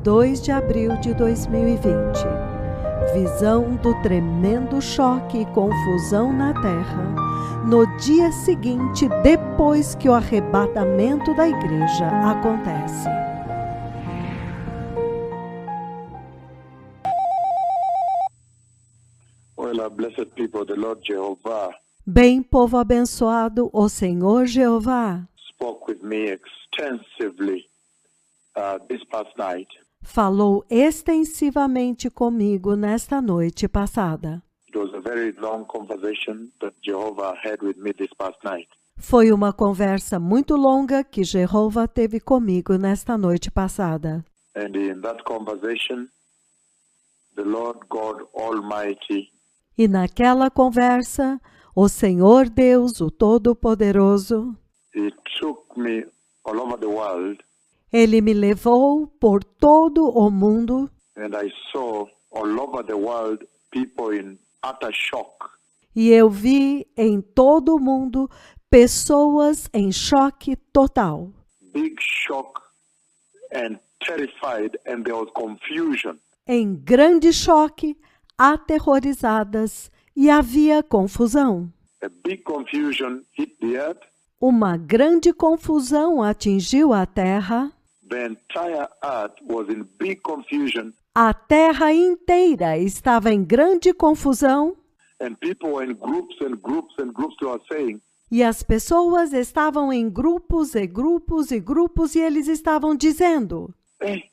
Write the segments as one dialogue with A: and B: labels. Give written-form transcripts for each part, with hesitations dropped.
A: 2 de abril de 2020. Visão do tremendo choque e confusão na terra no dia seguinte, depois que o arrebatamento da igreja acontece.
B: Well, blessed people, the Lord Jehovah
A: Bem, povo abençoado, o Senhor Jeová
B: spoke with me extensively this past night.
A: falou extensivamente comigo nesta noite passada.
B: It was a very long conversation that Jehovah had with me this past night.
A: Foi uma conversa muito longa que Jeová teve comigo nesta noite passada.
B: And in that conversation, the Lord God Almighty
A: E naquela conversa, o Senhor Deus, o Todo-Poderoso,
B: He took me all over the world,
A: Ele me levou por todo o mundo
B: and I saw all over the world people in utter shock.
A: e eu vi em todo o mundo pessoas em choque total.
B: Big shock and terrified, and there was confusion.
A: Em grande choque, aterrorizadas e havia confusão.
B: A big confusion hit the earth.
A: Uma grande confusão atingiu a terra.
B: The entire earth was in big confusion,
A: A terra inteira estava em grande confusão
B: and people were in groups and groups and groups. They were saying,
A: e as pessoas estavam em grupos e grupos e grupos e eles estavam dizendo:
B: "Hey,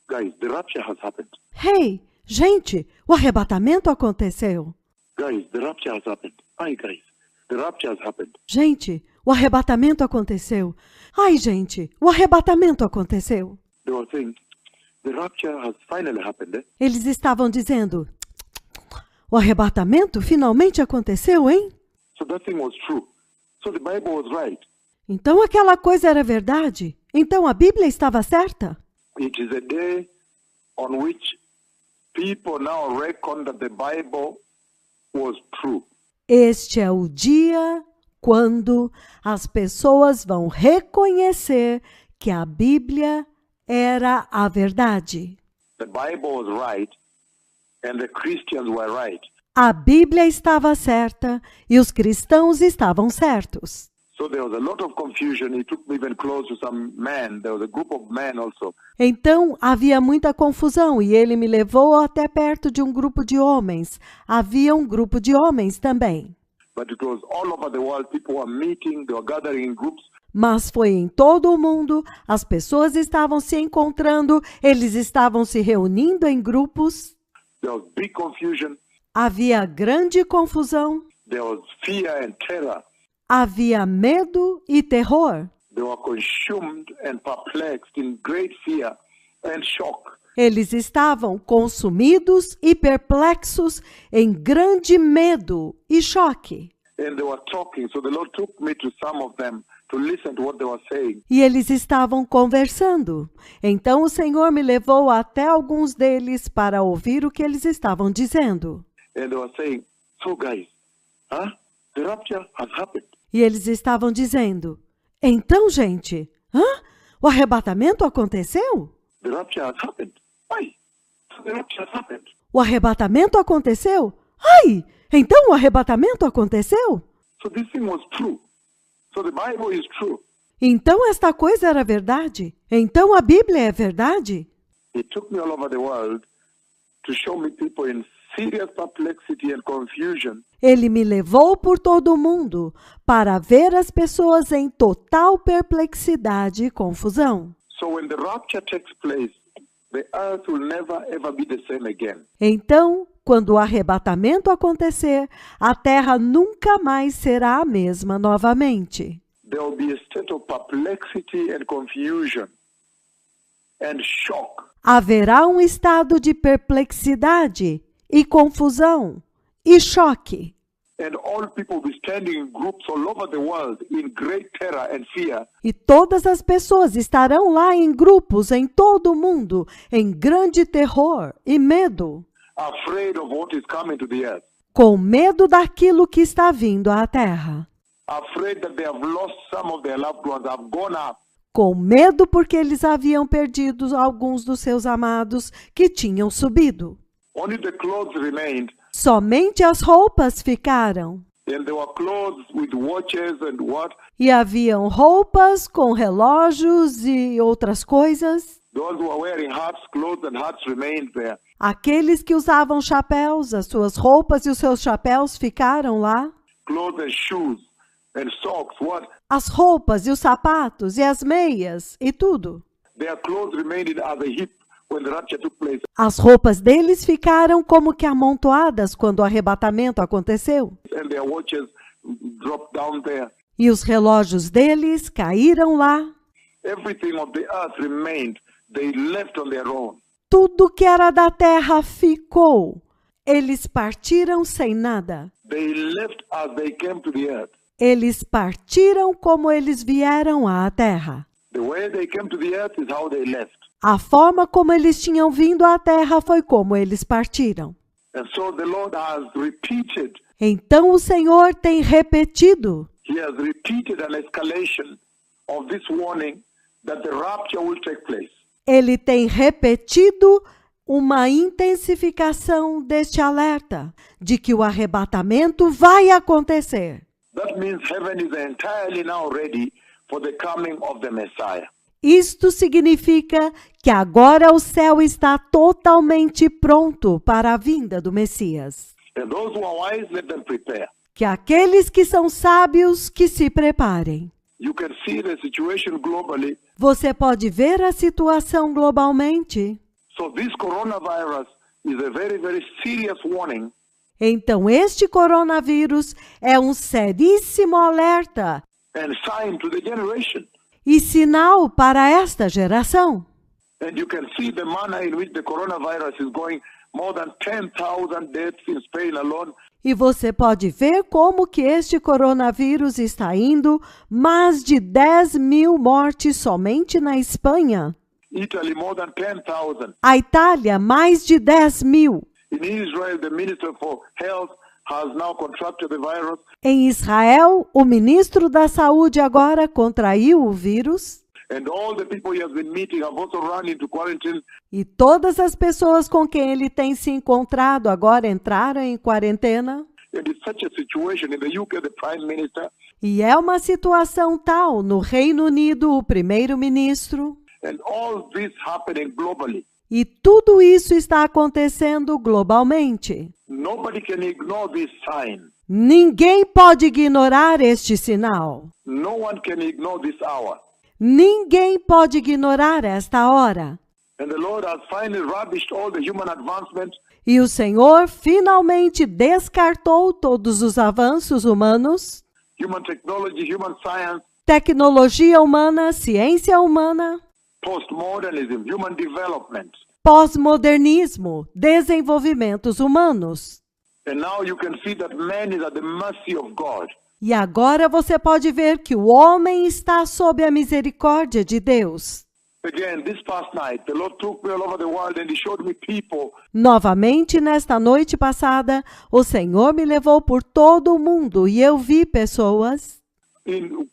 B: guys, the rapture has happened.
A: Hey, gente, o arrebatamento aconteceu.
B: Guys, the rapture has happened. Hi, guys, the rapture has happened."
A: Gente, o arrebatamento aconteceu. Ai, gente, o arrebatamento aconteceu.
B: They were saying, "The rapture has finally happened." Eh?
A: Eles estavam dizendo: o arrebatamento finalmente aconteceu, hein?
B: So that thing was true. So the Bible was right.
A: Então aquela coisa era verdade. Então a Bíblia estava certa.
B: It is a day on which people now reckon that the Bible was true.
A: Este é o dia quando as pessoas vão reconhecer que a Bíblia era a verdade.
B: The Bible was right, and the Christians were right.
A: A Bíblia estava certa e os cristãos estavam certos.
B: So there was a lot of confusion. He took me even close to some men. There was a group of men also.
A: Então havia muita confusão e ele me levou até perto de um grupo de homens. Havia um grupo de homens também.
B: But it was all over the world. People were meeting. They were gathering in groups.
A: Mas foi em todo o mundo, as pessoas estavam se encontrando, eles estavam se reunindo em grupos.
B: There was big confusion.
A: Havia grande confusão,
B: There was fear and terror.
A: havia medo e terror.
B: They were consumed and perplexed in great fear and shock.
A: Eles estavam consumidos e perplexos em grande medo e choque.
B: And they were talking. So the Lord took me to some of them to listen to what they were saying.
A: E eles estavam conversando. Então o Senhor me levou até alguns deles para ouvir o que eles estavam dizendo.
B: And they were saying, "So guys, the rapture has happened."
A: E eles estavam dizendo: então, gente, o arrebatamento aconteceu?
B: The rapture has happened. Why? The rapture has happened.
A: O arrebatamento aconteceu? Ai, então o arrebatamento aconteceu?
B: So this thing was true. So the Bible is true.
A: Então esta coisa era verdade? Então a Bíblia é verdade?
B: He took me all over the world to show me people in serious perplexity and confusion.
A: Ele me levou por todo o mundo para ver as pessoas em total perplexidade e confusão.
B: So when the rapture takes place, the earth will never ever be the same again.
A: Então, quando o arrebatamento acontecer, a terra nunca mais será a mesma novamente.
B: There will be a state of perplexity and confusion and shock.
A: Haverá um estado de perplexidade e confusão e choque.
B: And all people will be standing in groups all over the world in great terror and fear.
A: E todas as pessoas estarão lá em grupos em todo o mundo, em grande terror e medo,
B: Afraid of what is coming to the earth.
A: com medo daquilo que está vindo à terra,
B: Afraid that they have lost some of their loved ones, have gone up.
A: com medo porque eles haviam perdido alguns dos seus amados que tinham subido.
B: Only the clothes remained,
A: Somente as roupas ficaram.
B: and there were clothes with watches and what?
A: E haviam roupas com relógios e outras coisas.
B: Those who were wearing hats, clothes and hats remained there.
A: Aqueles que usavam chapéus, as suas roupas e os seus chapéus ficaram lá.
B: Clothes and shoes and socks, what?
A: As roupas e os sapatos e as meias e tudo.
B: Their clothes remained as a heap when the rapture took place.
A: As roupas deles ficaram como que amontoadas quando o arrebatamento aconteceu.
B: And their watches dropped down there.
A: E os relógios deles caíram lá.
B: Everything of the earth remained. They left on their own.
A: Tudo que era da terra ficou. Eles partiram sem nada.
B: They left as they came to the earth.
A: Eles partiram como eles vieram à terra.
B: The way they came to the earth is how they left.
A: A forma como eles tinham vindo à terra foi como eles partiram.
B: And so the Lord has repeated.
A: Então o Senhor tem repetido.
B: He has repeated an escalation of this warning that the rapture will take place.
A: Ele tem repetido uma intensificação deste alerta de que o arrebatamento vai acontecer.
B: That means heaven is entirely now ready for the coming of the Messiah.
A: Isto significa que agora o céu está totalmente pronto para a vinda do Messias.
B: And those who are wise, let them prepare.
A: Que aqueles que são sábios, que se preparem.
B: You can see the situation globally.
A: Você pode ver a situação globalmente.
B: So this coronavirus is a very, very serious warning.
A: Então, este coronavírus é um seríssimo alerta
B: And sign to the generation.
A: e sinal para esta geração.
B: And you can see the manner in which the coronavirus is going. More than 10,000 deaths in Spain alone.
A: E você pode ver como que este coronavírus está indo, mais de 10.000 mortes somente na Espanha.
B: Italy, more than 10,000.
A: A Itália, mais de 10.000.
B: In Israel, the Minister for Health has now contracted the virus.
A: Em Israel, o ministro da Saúde agora contraiu o vírus.
B: And all the people he has been meeting have also run into quarantine.
A: E todas as pessoas com quem ele tem se encontrado agora entraram em quarentena.
B: And it's such a situation in the UK, the Prime Minister,
A: E é uma situação tal no Reino Unido, o primeiro-ministro.
B: and all this happening globally.
A: E tudo isso está acontecendo globalmente.
B: Nobody can ignore this sign.
A: Ninguém pode ignorar este sinal.
B: No one can ignore this hour.
A: Ninguém pode ignorar esta hora.
B: And the Lord has finally rubbished all the human advancements.
A: E o Senhor finalmente descartou todos os avanços humanos,
B: Human technology, human science,
A: tecnologia humana, ciência humana,
B: postmodernism, human development.
A: pós-modernismo, desenvolvimentos humanos.
B: And now you can see that man is at the mercy of God.
A: E agora você pode ver que o homem está sob a misericórdia de Deus.
B: Again, this past night, the Lord took me all over the world and He showed me people
A: Novamente, nesta noite passada, o Senhor me levou por todo o mundo e eu vi pessoas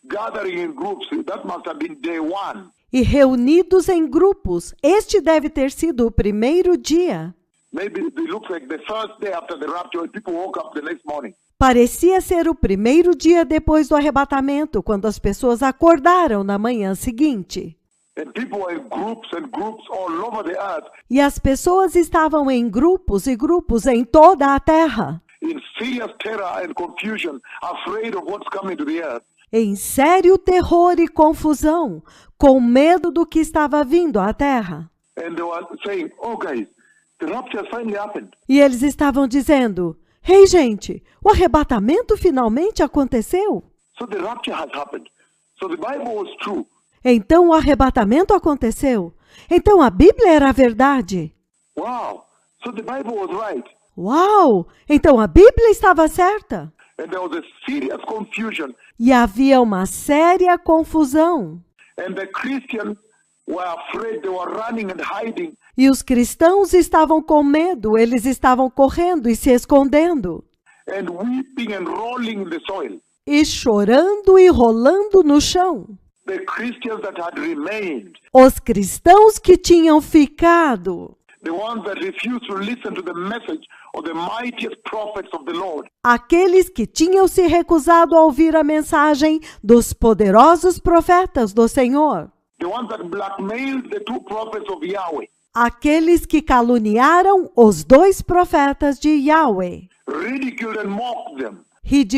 B: gathering in groups. That must have been day one.
A: e reunidos em grupos. Este deve ter sido o primeiro dia.
B: Maybe it looks like the first day after the rapture when people woke up the next morning.
A: Parecia ser o primeiro dia depois do arrebatamento, quando as pessoas acordaram na manhã seguinte.
B: And people were in groups and groups all over the earth
A: E as pessoas estavam em grupos e grupos em toda a terra,
B: in serious terror and confusion, afraid of what's coming to the earth.
A: em sério terror e confusão, com medo do que estava vindo à terra.
B: And they were saying, oh guys, the rapture finally happened.
A: E eles estavam dizendo: "Ei, gente, o arrebatamento finalmente aconteceu?"
B: So the rapture has happened. So the Bible was true.
A: Então o arrebatamento aconteceu. Então a Bíblia era a verdade.
B: Wow. So the Bible was right.
A: Uau! Então a Bíblia estava certa.
B: And there was a serious confusion.
A: E havia uma séria confusão.
B: And the Christians were afraid. They were running and hiding.
A: E os cristãos estavam com medo, eles estavam correndo e se escondendo.
B: And weeping and rolling in the soil.
A: E chorando e rolando no chão.
B: the Christians that had remained,
A: Os cristãos que tinham ficado,
B: the ones that refused to listen to the message of the mightiest prophets of the Lord,
A: aqueles que tinham se recusado a ouvir a mensagem dos poderosos profetas do Senhor,
B: the ones that blackmailed the two prophets of Yahweh,
A: aqueles que caluniaram os 2 profetas de Yahweh,
B: ridiculed and mocked them,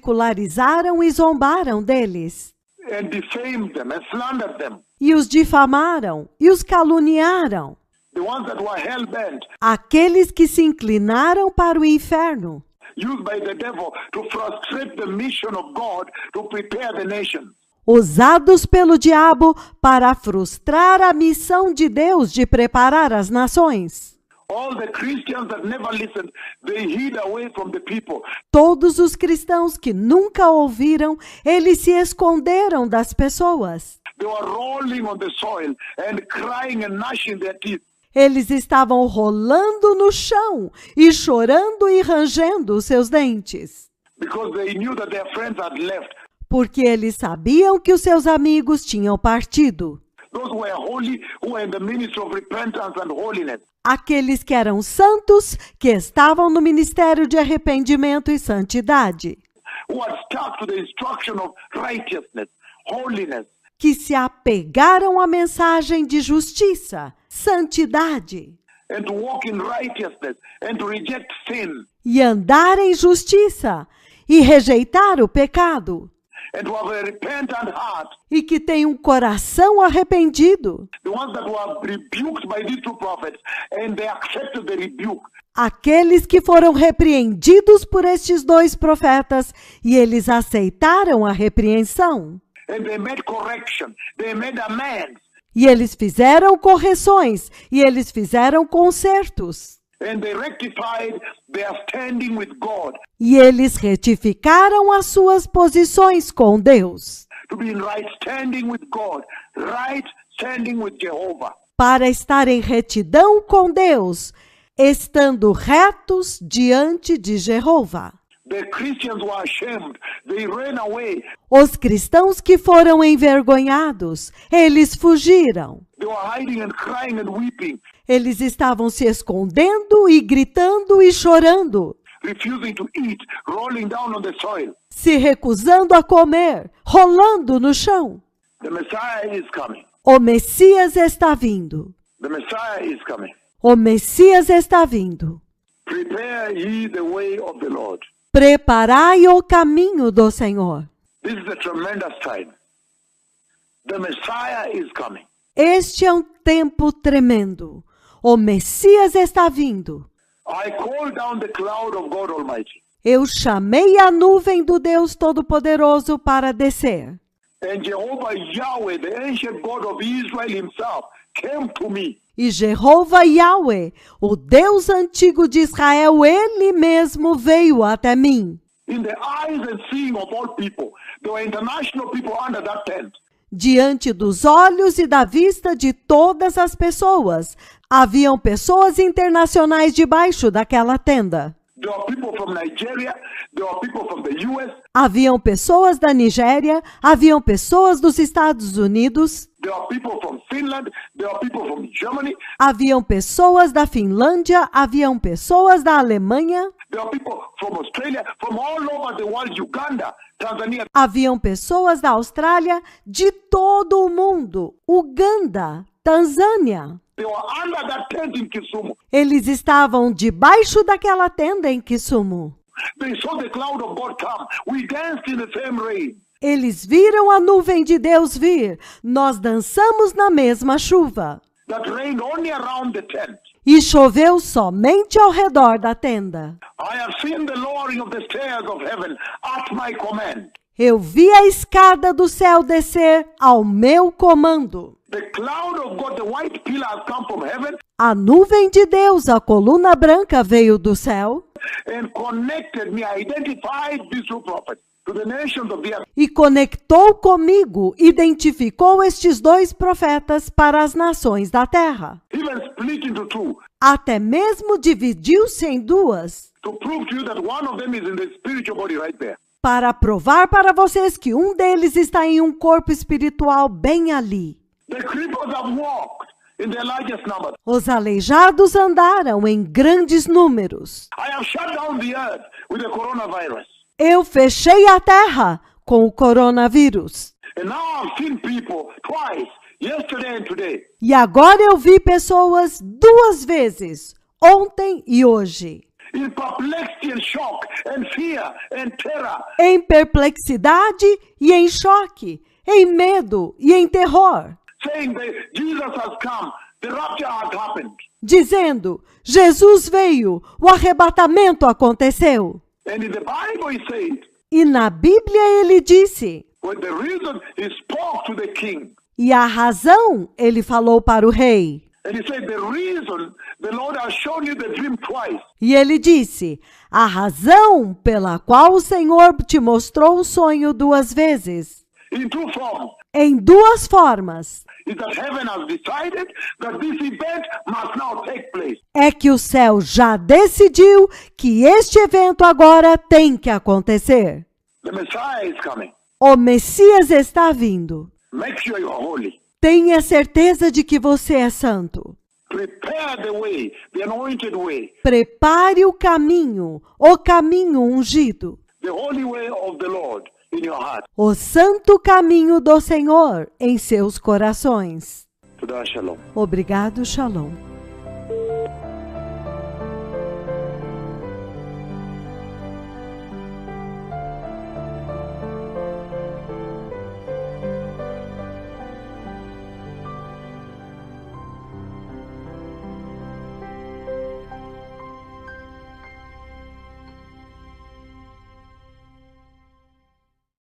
A: ridicularizaram e zombaram deles,
B: and defamed them and slandered them,
A: e os difamaram e os caluniaram,
B: the ones that were hell-bent,
A: aqueles que se inclinaram para o inferno,
B: used by the devil to frustrate the mission of God to prepare the nation.
A: usados pelo diabo para frustrar a missão de Deus de preparar as nações.
B: All the Christians that never listened, they hid away from the people.
A: Todos os cristãos que nunca ouviram, eles se esconderam das pessoas.
B: They were rolling on the soil and crying and gnashing their teeth.
A: Eles estavam rolando no chão e chorando e rangendo os seus dentes,
B: Because they knew that their friends had left.
A: porque eles sabiam que os seus amigos tinham partido.
B: Those who were holy, who were in the ministry of repentance and holiness.
A: Aqueles que eram santos, que estavam no ministério de arrependimento e santidade,
B: Who had stuck to the instruction of righteousness, holiness,
A: que se apegaram à mensagem de justiça, santidade,
B: and to walk in righteousness and to reject sin,
A: e andar em justiça, e rejeitar o pecado,
B: and to have a repentant heart.
A: e que têm um coração arrependido.
B: The ones that were rebuked by these two prophets and they accepted the rebuke.
A: Aqueles que foram repreendidos por estes 2 profetas, e eles aceitaram a repreensão.
B: And they made correction. They made amends.
A: E eles fizeram correções, e eles fizeram consertos.
B: And they rectified their standing with God
A: E eles retificaram as suas posições com Deus,
B: to be in right standing with God, right standing with Jehovah.
A: para estar em retidão com Deus, estando retos diante de Jeová.
B: The Christians were ashamed. They ran away.
A: Os cristãos que foram envergonhados, eles fugiram.
B: They were hiding and crying and weeping,
A: Eles estavam se escondendo e gritando e chorando,
B: refusing to eat, rolling down on the soil.
A: se recusando a comer, rolando no chão.
B: The Messiah is coming.
A: O Messias está vindo.
B: The Messiah is coming.
A: O Messias está vindo.
B: Prepare ye the way of the Lord.
A: Preparai o caminho do Senhor.
B: This is a tremendous time. The Messiah is coming.
A: Este é um tempo tremendo. O Messias está vindo.
B: I call down the cloud of God Almighty.
A: Eu chamei a nuvem do Deus Todo-Poderoso para descer.
B: And Jehovah Yahweh, the ancient God of Israel himself, came to me.
A: E Jeová Yahweh, o Deus antigo de Israel, ele mesmo veio até mim.
B: In the eyes and seeing of all people, there were international people under that tent.
A: Diante dos olhos e da vista de todas as pessoas, haviam pessoas internacionais debaixo daquela tenda.
B: There were people from Nigeria, there were people from the US,
A: Haviam pessoas da Nigéria, haviam pessoas dos Estados Unidos,
B: there were people from Finland, there were people from Germany,
A: haviam pessoas da Finlândia, haviam pessoas da Alemanha,
B: there were people from Australia, from all over the world, Uganda, Tanzania.
A: haviam pessoas da Austrália, de todo o mundo, Uganda, Tanzânia.
B: They were under that tent in Kisumu.
A: Eles estavam debaixo daquela tenda em Kisumu.
B: They saw the cloud of God come. We danced in the same rain.
A: Eles viram a nuvem de Deus vir. Nós dançamos na mesma chuva.
B: That rained only around the tent.
A: E choveu somente ao redor da tenda.
B: I have seen the lowering of the stairs of heaven at my command.
A: Eu vi a escada do céu descer ao meu comando.
B: The cloud of God, the white pillar has come from heaven
A: A nuvem de Deus, a coluna branca, veio do céu
B: and connected me, identified these two prophets to the nations of the earth.
A: e conectou comigo, identificou estes 2 profetas para as nações da terra.
B: Even split into two
A: Até mesmo dividiu-se em 2,
B: to prove to you that one of them is in the spiritual body right there.
A: para provar para vocês que um deles está em um corpo espiritual bem ali.
B: The cripples have walked in their largest number.
A: Os aleijados andaram em grandes números.
B: I have shut down the earth with the coronavirus.
A: Eu fechei a terra com o coronavírus.
B: And now I've seen people twice, yesterday and today.
A: E agora eu vi pessoas 2 vezes, ontem e hoje,
B: In perplexity and shock and fear and terror.
A: em perplexidade e em choque, em medo e em terror,
B: Saying that Jesus has come, the rapture has happened.
A: dizendo: Jesus veio, o arrebatamento aconteceu.
B: And in the Bible it says,
A: E na Bíblia ele disse,
B: well, the reason he spoke to the king,
A: e a razão ele falou para o rei.
B: and he said, the reason the Lord has shown you the dream twice,
A: E ele disse, a razão pela qual o Senhor te mostrou o sonho 2 vezes,
B: in 2 forms,
A: em 2 formas,
B: is that heaven has decided that this event must now take place.
A: é que o céu já decidiu que este evento agora tem que acontecer.
B: The Messiah is coming.
A: O Messias está vindo.
B: Make sure you are holy.
A: Tenha certeza de que você é santo.
B: Prepare the way, the anointed way,
A: Prepare o caminho ungido,
B: the holy way of the Lord in your heart.
A: o santo caminho do Senhor em seus corações.
B: To the Shalom.
A: Obrigado, Shalom.